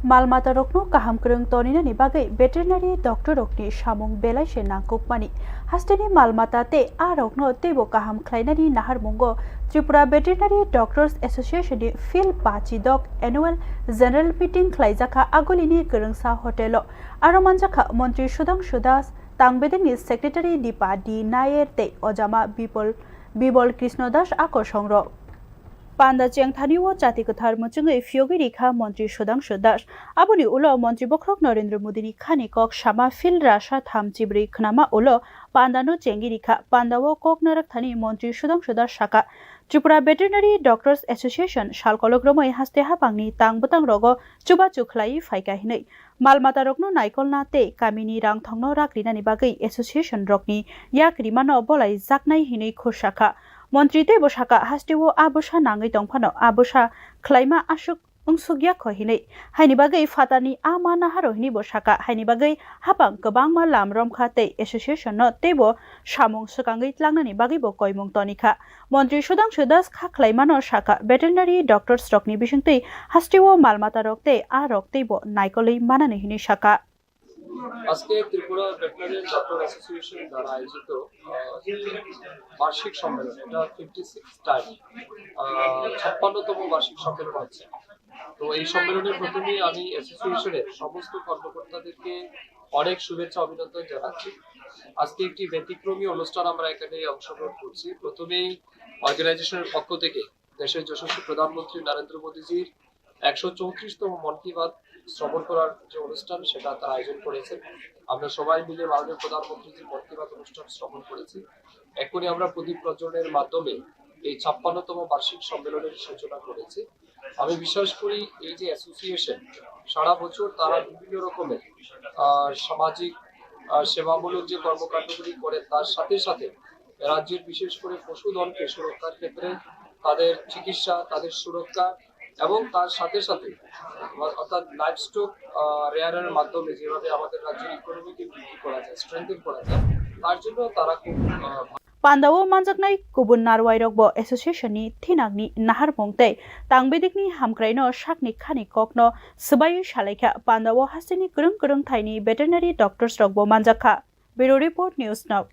Malmata rokno kaham krung tonina ni bagai veterinary doctor rokni samung belai se nangkukmani hasteni malmata te a rokno tebo kaham khlainani nahar mungo Tripura Veterinary Doctors Association ni Phil Pachidok Annual General Meeting khlaijaka agolini kerengsa hotelo aro manjaka Montri Sudhanshu Das Tangbedeni Secretary Dipa D Nayer te Ojama Bibol Krishna Das akosongro Panda Chengthaniwo Jati Kathar Muchungai Fyogi Rikha Montri Sudhanshu Das Aboni Ulo Montri Bokrok Narendra Modi ni Khani Kok Shama Phil Rasha Thamchibri Khnama Ulo Pandano Chengi Rikha Pandawo Kok Narak Thani Montri Sudhanshu Das Shaka Tripura Veterinary Doctors Association Shalkologromoi Haste Hapangni Tangbutang Rogo Chuba Chukhlai Faika Hinai Malmata Rokno Naikolna te Kamini Rang Thongno Rakrina ni Bagai Association Rokni Yak Rimano Bolai Zaknai Hinai Khoshaka Montri te boshaka hastewo abosha nangai tongphano abosha khlaima ashuk ungsugya khohinei haini bagai fatani amana harohini boshaka haini bagai hapang kabangma lamrom khate association no tebo samung sukangai tlangnani bagai bo koimung tonika Montri Sudhanshu Das kha khlaima no shaka veterinary doctors rokni bisingtei hastewo malmata rokte a roktebo naikolei manani hini shaka আজকে Tripura veterinary doctor association দ্বারা আয়োজিত বার্ষিক সম্মেলন এটা 56 time 56তম বার্ষিক সম্মেলন হচ্ছে তো এই সম্মেলনের প্রথমে আমি অ্যাসোসিয়েশনের সমস্ত কর্মকর্তাদেরকে অনেক শুভেচ্ছা অভিনন্দন জানাচ্ছি আজকে একটি ব্যতিক্রমী অনুষ্ঠান আমরা এখানে অংশগ্রহণ করছি প্রথমেই অর্গানাইজেশনের পক্ষ থেকে দেশের যশস্বী প্রধানমন্ত্রী নরেন্দ্র মোদীজির 134তম মন কি বাত শ্রবণ করার যে অনুষ্ঠান সেটা তারা আয়োজন করেছে আমরা সবাই মিলে মাননীয় প্রধানমন্ত্রীর মন কি বাত অনুষ্ঠান শ্রবণ করেছি এখনই আমরা প্রদীপ প্রজ্বলনের মাধ্যমে এই 56তম বার্ষিক সম্মেলনের সূচনা করেছি আমি বিশ্বাস করি এই যে অ্যাসোসিয়েশন সারা বছর তারা বিভিন্ন রকমের সামাজিক সেবামূলক যে কর্মকাণ্ডগুলি করে তার সাথে সাথে রাজ্যের বিশেষ করে পশুধনকে সুরক্ষার ক্ষেত্রে তাদের চিকিৎসা তাদের সুরক্ষা এবং তার সাথে সাথে অর্থাৎ লাইভস্টক রেয়ারের মাধ্যমে যেভাবে আমাদের রাজ্যের ইকোনমিকে বৃদ্ধি করা যায় স্ট্রেংথেন করা যায় তার জন্য তারা খুব Pandawo manjaknai kubun narwairokbo association ni thinakni nahar mongtei tangbedikni hamkraino shakni khani kokno sbayu shalaikha Pandawo hasteni kurung thaini veterinary doctors rokbo manjakha Bureau Report News Now